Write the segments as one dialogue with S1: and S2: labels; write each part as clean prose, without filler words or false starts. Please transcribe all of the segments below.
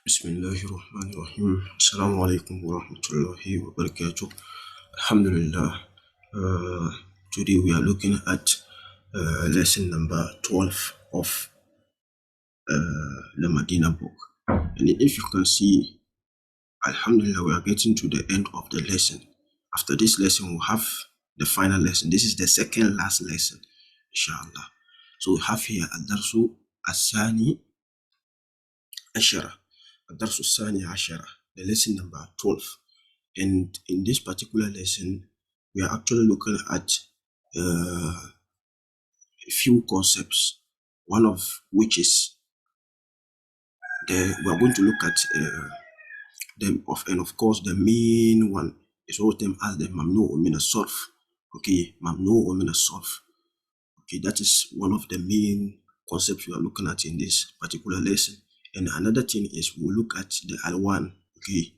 S1: Bismillahirrahmanirrahim. Assalamu alaikum wa rahmatullahi wa barakatuh. Alhamdulillah. Uh, Today we are looking at lesson number 12 of the Madinah book. And if you can see, Alhamdulillah, we are getting to the end of the lesson. After this lesson, we'll have the final lesson. This is the second last lesson, inshallah. So we have here Ad-Darsu As-Sani Ashara. Ad-Darsu As-Sani Ashara, the lesson number 12. And in this particular lesson, we are actually looking at a few concepts, one of which is we are going to look at them of, and of course the main one is what them as the mamnu min as-sarf. Okay, mamnu min as-sarf. Okay, that is one of the main concepts we are looking at in this particular lesson. And another thing is we'll look at the alwan, okay,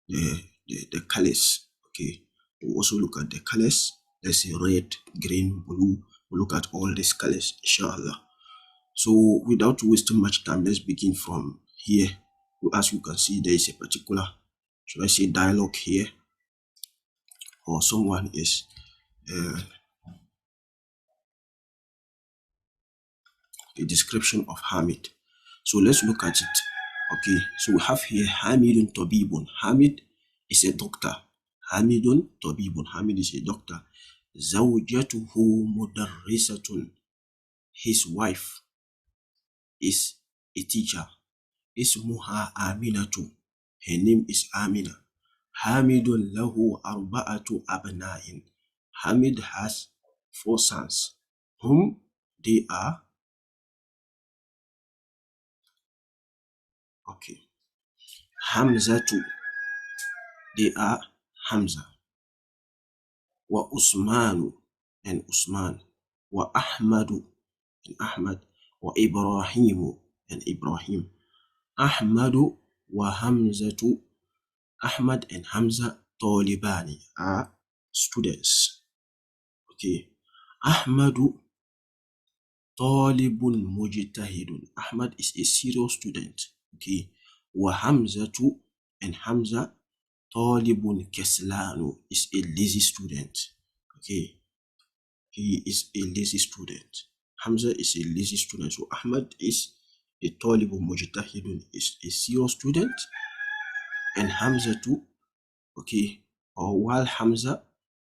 S1: the colors. Okay, we'll also look at the colors. Let's say red, green, blue. We'll look at all these colors, inshallah. So without wasting much time, let's begin from here. As you can see, there is a particular, should I say, dialogue here, or someone is a description of Hamid. So let's look at it. Okay, so we have here Hamidun Tabibun. Hamid is a doctor. Hamidun Tabibun. Hamid is a doctor. Zawjatuhu mudarrisatun. His wife is a teacher. Ismuha Aminatu. Her name is Amina. Hamidun lahu arba'atu abna'in. Hamid has 4 sons. Whom they are, okay, Hamzatu, they are Hamza, wa Usmanu, and Usman, wa Ahmadu, and Ahmad, wa Ibrahimu, and Ibrahim. Ahmadu wa Hamzatu, Ahmad and Hamza, Talibani, are students. Okay, Ahmadu Talibun Mujtahidun. Ahmad is a serious student. Okay, wa Hamzatu, and Hamza, Talibun Keslanu, is a lazy student. Okay, he is a lazy student. Hamza is a lazy student. So Ahmad is a Talibun Mujtahidun, is a serious student, and Hamza too, okay, or while Hamza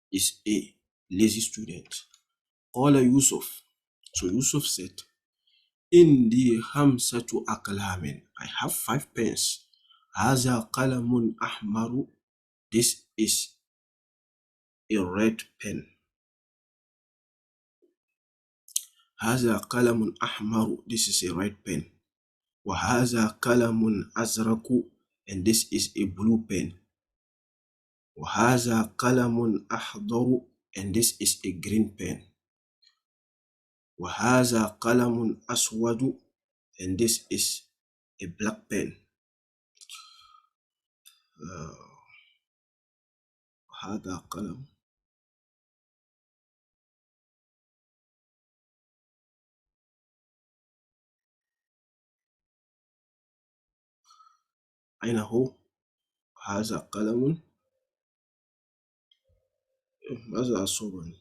S1: is a lazy student. Qala Yusuf. So Yusuf said, Indi Hamsatu Aklamin. I have 5 pens. Haza Qalamun Ahmaru. This is a red pen. Haza Qalamun Ahmaru. This is a red pen. Wa haza Qalamun Azraku. And this is a blue pen. Wa haza Qalamun Ahdaru. And this is a green pen. Wa haza Qalamun Aswadu. And this is a black pen. هذا قلم أين هو؟ هذا قلم ماذا أصوبني؟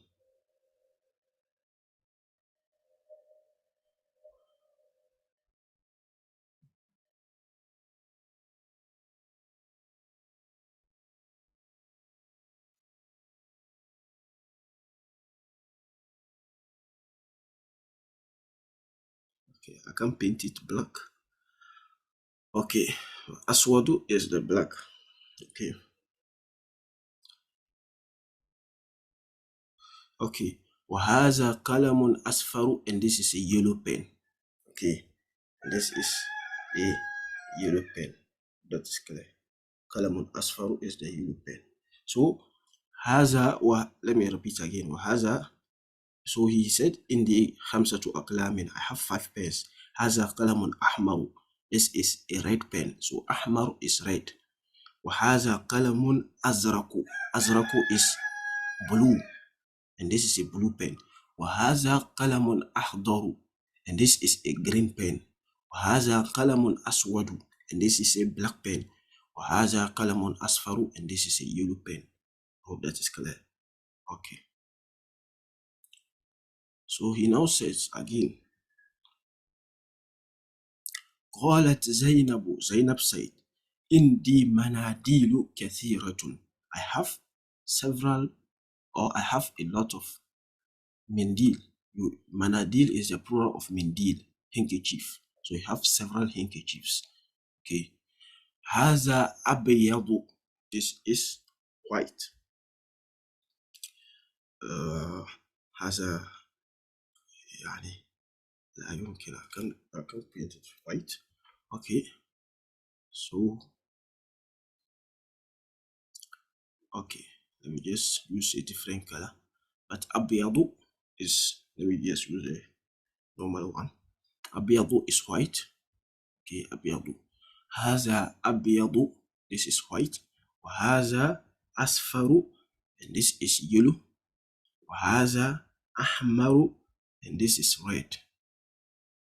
S1: Okay, I can paint it black. Okay, Aswadu is the black. Okay. Okay. وهذا قلم أصفر, and this is a yellow pen. Okay. This is a yellow pen. That's clear. قلم أصفر is the yellow pen. So هذا let me repeat again. وهذا. So he said in the Hamsatu Aklamin, I have 5 pens. Haza Qalamun Ahmaru. This is a red pen. So Ahmar is red. Wahaza Qalamun Azraku. Azraku is blue. And this is a blue pen. Wahaza Qalamun Ahdaru. And this is a green pen. Wahaza Qalamun Aswadu. and this is a black pen. وهذا قلم أصفر, and this is a yellow pen. Hope that is clear. Okay. So he now says again, قالت زينب, Zainab said, عندي مناديل كثيرة. I have several, or I have a lot of mindil. Manadil is the plural of mindil, handkerchief. So you have several handkerchiefs. Okay. هذا أبيض, this is white. هذا يعني لا يمكن, I can paint it white. Okay. So okay, let me just use a different color. But أبيض is, let me just use a normal one. أبيض is white. Okay, أبيض. هذا أبيض, this is white. وهذا أصفر, and this is yellow. وهذا أحمر, and this is red.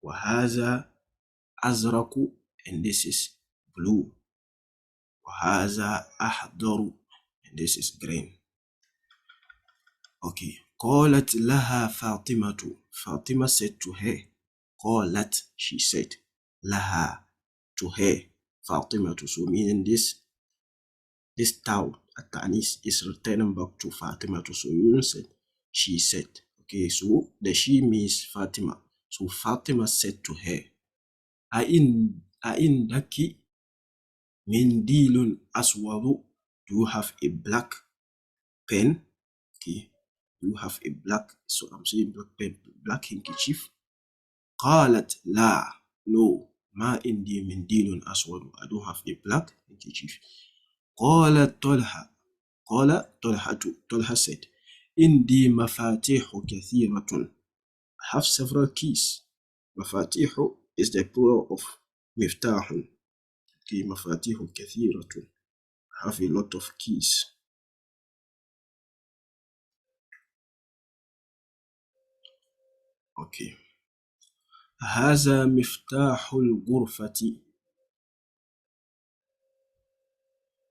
S1: وهذا أزرق, and this is blue. وهذا أخضر, and this is green. Okay. قالت لها فاطمة, Fatima said to her. قالت, she said. لها, to her. Fatima, so meaning this tau at Tanis is returning back to Fatima. So you said, she said. Okay, so the she means Fatima. So Fatima said to her, أَإِنْدَكِ مِنْدِيلٌ أَسْوَدُ, do you have a black pen? Okay, you have a black, so I'm saying black pen, black handkerchief. قالت لا, no, ما عندي منديل أسود, I don't have a black handkerchief. قالت طلحة, قال طلحة, طلحة said, عندي مفاتيح كثيرة, I have several keys. مفاتيح is the plural of مفتاح. Okay, مفاتيح كثيرة, I have a lot of keys. Okay. هذا مفتاح الغرفة.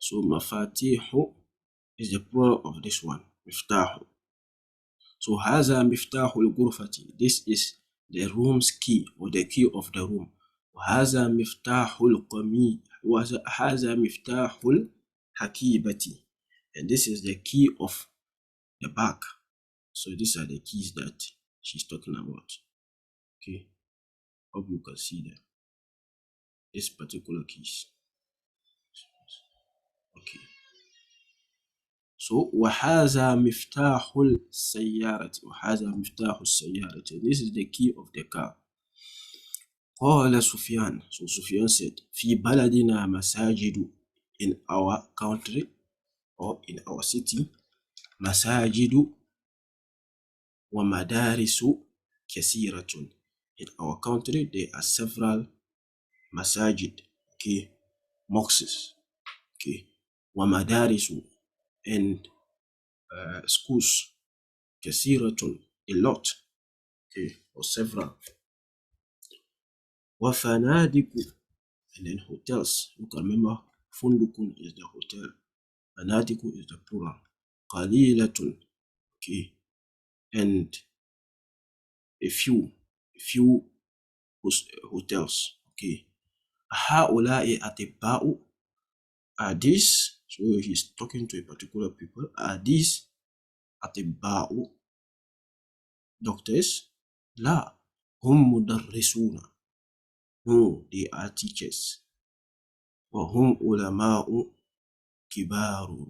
S1: So مفاتيح is the plural of this one, مفتاح. So هذا مفتاح الغرفة, this is the room's key, or the key of the room. وهذا مفتاح القميص, وهذا مفتاح الحقيبة, and this is the key of the bag. So these are the keys that she's talking about. Okay, hope you can see them, this particular keys. Okay. So وهذا مفتاح السيارة, وهذا مفتاح السيارة, this is the key of the car. قال سفيان, so Sufyan said, في بلدنا مساجد, in our country or in our city, مساجد ومدارس كثيرة, in our country there are several masajid, okay, mosques, okay, ومدارس, and schools, كثيرة, a lot, okay, or several. وفنادق, and then hotels. You can remember fundukun is the hotel, fanadiku is the plural. قليلة, okay, and a few hotels, okay. هؤلاء أطباء, are these, so he's talking to a particular people, are these أطباء, doctors? لا, هم مدرسون, no, they are teachers. وهم علماء كبار,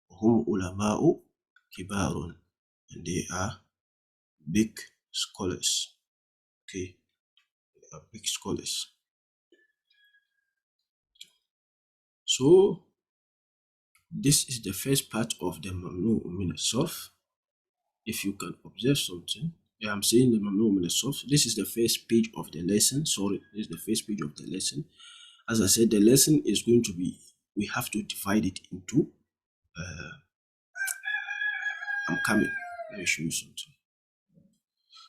S1: وهم علماء كبار, and they are big scholars. Okay, they are big scholars. So this is the first part of the Mamnu min as-Sarf. If you can observe something, I'm saying the Mamnu min as-Sarf. This is the first page of the lesson. Sorry, this is the first page of the lesson. As I said, the lesson is going to be, we have to divide it into, I'm coming, let me show you something.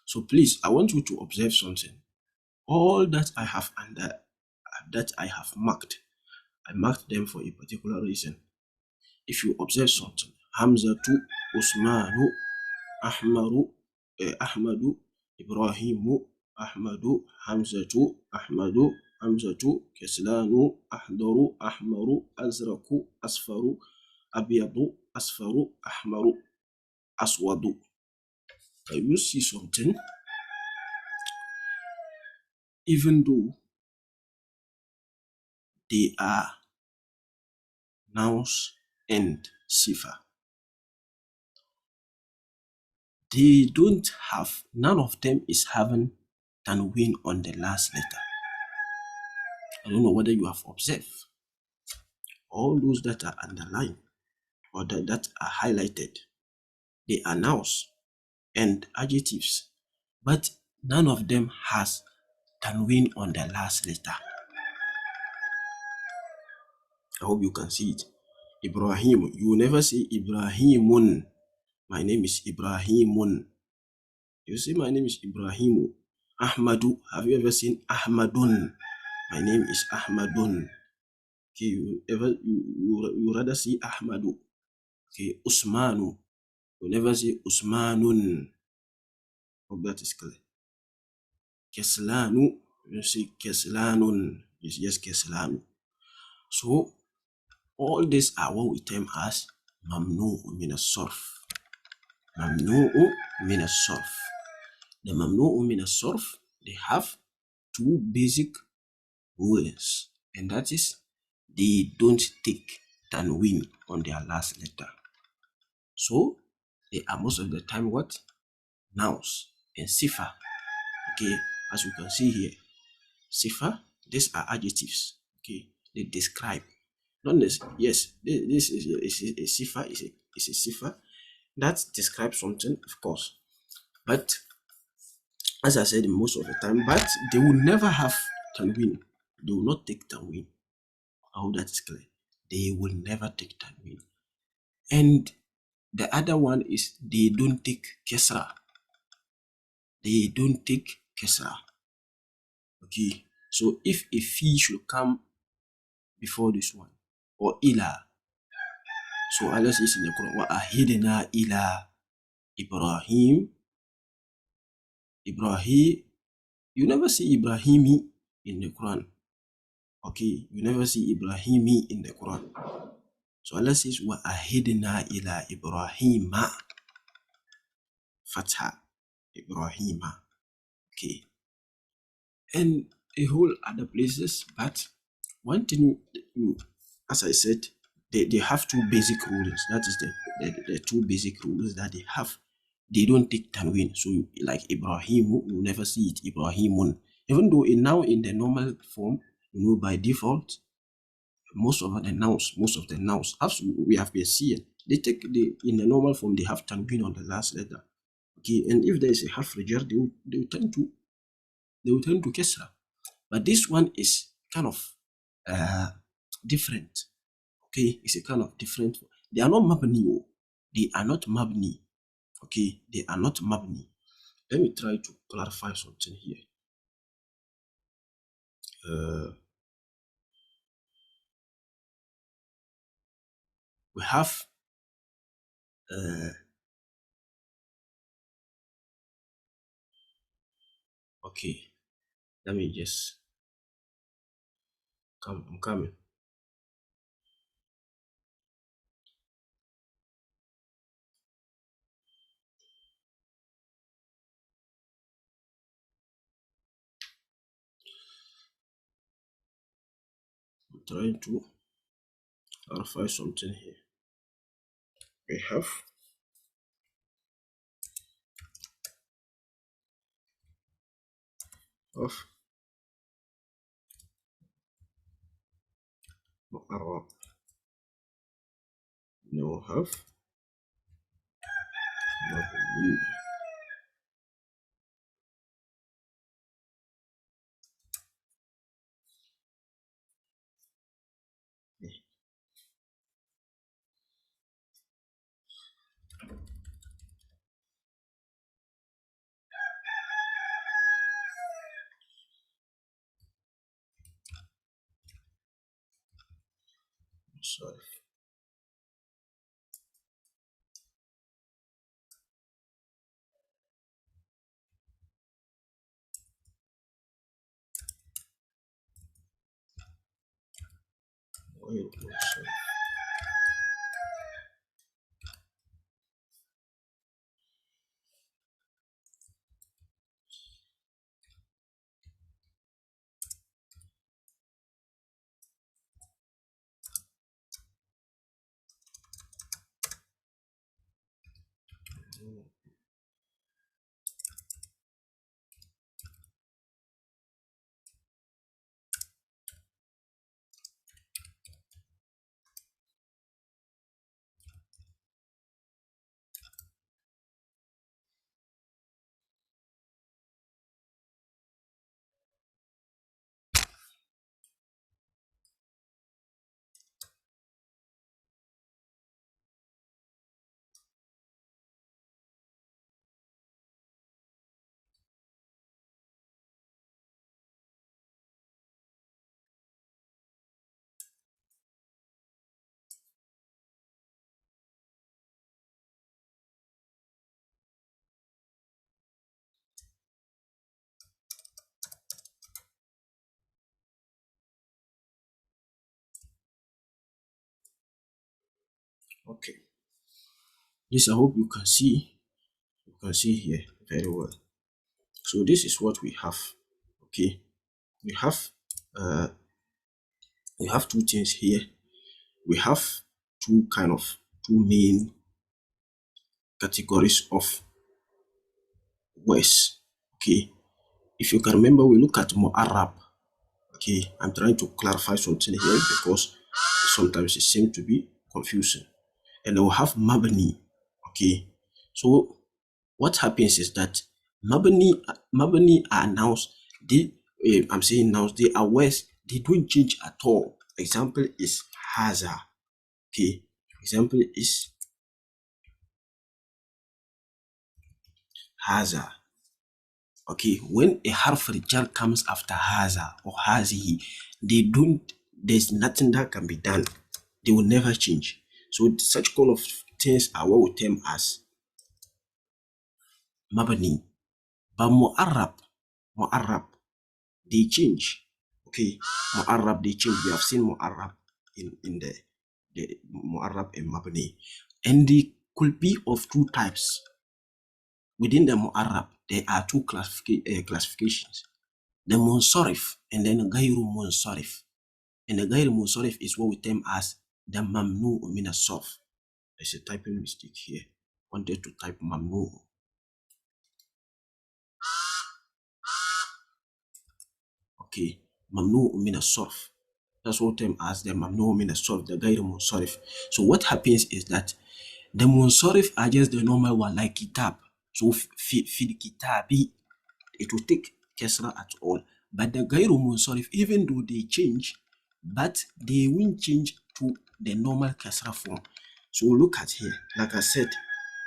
S1: So please, I want you to observe something. All that I have that I have marked. I marked them for a particular reason. If you observe something, Hamzatu, Usmanu, Ahmaru, Ahmadu, Ibrahimu, Ahmadu, Hamzatu, Ahmadu, Hamzatu, Keslanu, Ahdaru, Ahmaru, Azraku, Asfaru, Abiyadu, Asfaru, Ahmaru, Aswadu. You see something, even though they are nouns and sifa, they don't have, none of them is having tanween on the last letter. I don't know whether you have observed. All those that are underlined or that are highlighted, they are nouns and adjectives, but none of them has tanween on the last letter. I hope you can see it. Ibrahim, you will never say Ibrahimun. My name is Ibrahimun. You say my name is Ibrahimu. Ahmadu, have you ever seen Ahmadun? My name is Ahmadun. Okay, you rather see Ahmadu. Okay, Usmanu, you never say Usmanun. Hope that is clear. Keslanu, you say Keslanun. Yes, Keslanu. So all these are what we term as Mamnu'u min as-sarf. Mamnu'u min as-sarf. The Mamnu'u min as-sarf, they have two basic rules, and that is they don't take tanween on their last letter. So they are most of the time what? Nouns and sifa. Okay, as you can see here, sifa, these are adjectives. Okay, they describe. Not necessarily, yes, this is a sifa, is a sifa that describes something, of course. But as I said, most of the time, but they will never have tanween. They will not take tanween. I hope that is clear. They will never take tanween. And the other one is they don't take kesra. They don't take kesra. Okay. So if a fee should come before this one, or ila, so Allah says in the Quran, wa ahidna ila Ibrahim. Ibrahim, you never see Ibrahimi in the Quran. Okay, you never see Ibrahimi in the Quran. So Allah says, wa ahidna ila Ibrahima. Fatha. Ibrahima. Okay. And a whole other places, but one thing, as I said, they have two basic rules. That is the two basic rules that they have. They don't take tanween. So like Ibrahim, you never see it Ibrahimun. Even though now in the normal form, by default, most of the nouns, as we have been seeing, they take in the normal form, they have tanween on the last letter. Okay, and if there is a half rejar, they will tend to kesra. But this one is kind of different. Okay, it's a kind of different. They are not mabni. They are not mabni. Okay, they are not mabni. Let me try to clarify something here. We have okay. Let me just come. I'm coming. I'm trying to clarify something here. We have of Arab. No have mabni. منصرف. غير منصرف. Okay. This I hope you can see. You can see here very well. So this is what we have. Okay. We have uh we have two things here. We have two main categories of words. Okay. If you can remember, we look at more Arab. Okay, I'm trying to clarify something here because sometimes it seems to be confusing. And then we have Mabani. Okay, so what happens is that Mabani are nouns. I'm saying nouns. They are words. They don't change at all. Example is Haza. Okay, example is Haza. Okay, when a harf jar comes after Haza or Hazihi, there's nothing that can be done. They will never change. So such kind of things are what we term as Mabani. But Mu'arrab, they change. Okay, Mu'arrab, they change. We have seen Mu'arrab in the Mu'arrab and Mabani. And they could be of two types. Within the Mu'arrab, there are two classifications. The Munsarif and then Gairu Munsarif. And the Gairu Munsarif is what we term as the Mamnu min as-sarf. There's a typing mistake here. Wanted to type Mamnu. Okay, Mamnu min as-sarf. That's what we term as the Mamnu min as-sarf, the Gairu Munsarif. So what happens is that the Munsarif are just the normal one, like Kitab. So fi Kitabi, it will take Kesra at all. But the Gairu Munsarif, even though they change, but they won't change to the normal Kesra form. So look at here, like I said,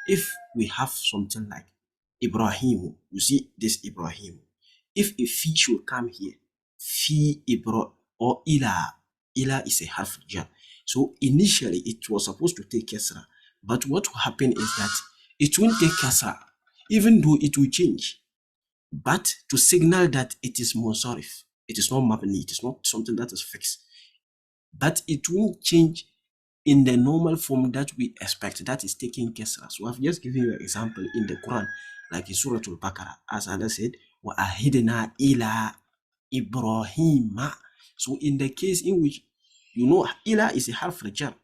S1: if we have something like Ibrahim, you see this Ibrahim. If a fi should come here, fi Ibra or Ila is a half jar. So initially it was supposed to take Kesra, but what will happen is that it won't take Kesra, even though it will change. But to signal that it is Munsarif, it is not Mabni, it is not something that is fixed. But it won't change in the normal form that we expect, that is taking Kesra. So I've just given you an example in the Quran, like in Surah Al-Baqarah, as Allah said, وَأَهِدْنَا إِلَىٰ إِبْرَاهِيمَ. So in the case in which, Ila is a half jar,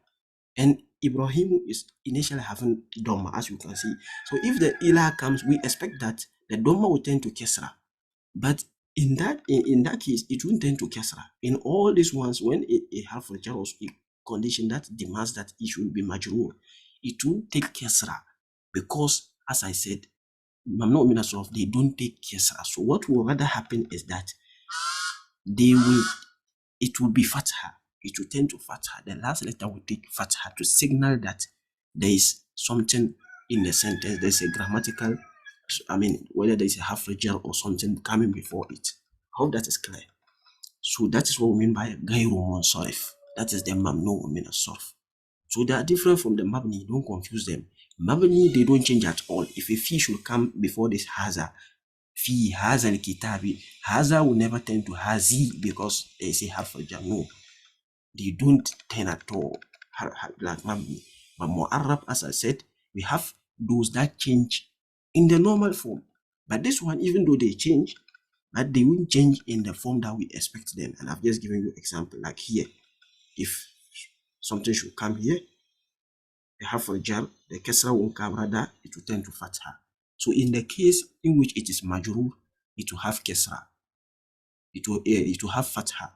S1: and Ibrahim is initially having Dhamma, as you can see. So if the Ila comes, we expect that the Dhamma will tend to Kesra. But in that case, it won't tend to Kesra. In all these ones, when a half a jar was a condition that demands that it should be majrur, it won't take Kesra, because, as I said, Mamnu min as-sarf, they don't take Kesra. So what will rather happen is that it will be Fatha. It will tend to Fatha. The last letter will take Fatha to signal that there is something in the sentence. There's a grammatical, whether there's a half jar or something coming before it. I hope that is clear. So that is what we mean by Gairu Munsarif. That is the mamnu min as-sarf. So they are different from the mabni. Don't confuse them. Mabni, they don't change at all. If a fee should come before this haza, fi haza al-kitabi, haza will never turn to hazi because they say harf al-jar. No, they don't turn at all like mabni. But mu'arrab, as I said, we have those that change in the normal form. But this one, even though they change, but they won't change in the form that we expect them. And I've just given you example, like here. If something should come here, the half a jar, the kasra won't come, rather it will turn to fatha. So in the case in which it is majrur, it will have kasra. It will have fatha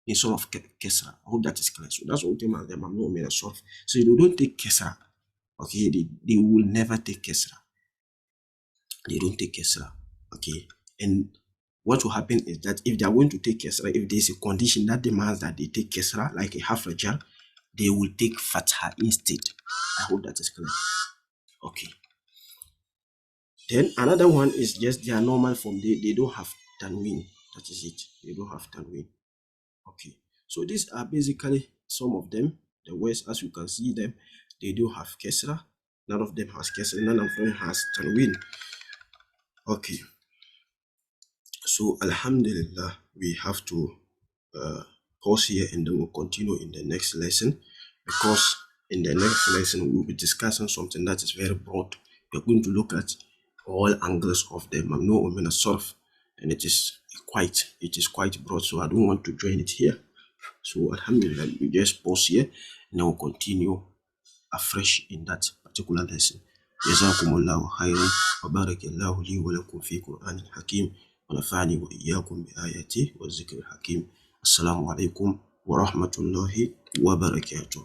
S1: instead of kasra. I hope that is clear. So that's what the mamnu min as-sarf. So they don't take kasra. Okay, they will never take kasra. They don't take kasra. Okay, and what will happen is that if they are going to take kasra, if there is a condition that demands that they take kasra, like a half a jar, they will take fatha instead. I hope that is clear. Okay. Then another one is just their normal form. They don't have tanween. That is it. They don't have tanween. Okay. So these are basically some of them. The words, as you can see them, they do have kesra. None of them has kesra. None of them has tanween. Okay. So alhamdulillah, we have to pause here and then we'll continue in the next lesson, because in the next lesson we'll be discussing something that is very broad. We're going to look at all angles of the mamnu min as-sarf, and it is quite broad, so I don't want to join it here. So alhamdulillah, we just pause here and then we'll continue afresh in that particular lesson. جزاكم الله خيرا وبارك الله لي ولكم في قرآن الحكيم ونفعني وإياكم بآياته والذكر الحكيم. السلام عليكم ورحمة الله وبركاته.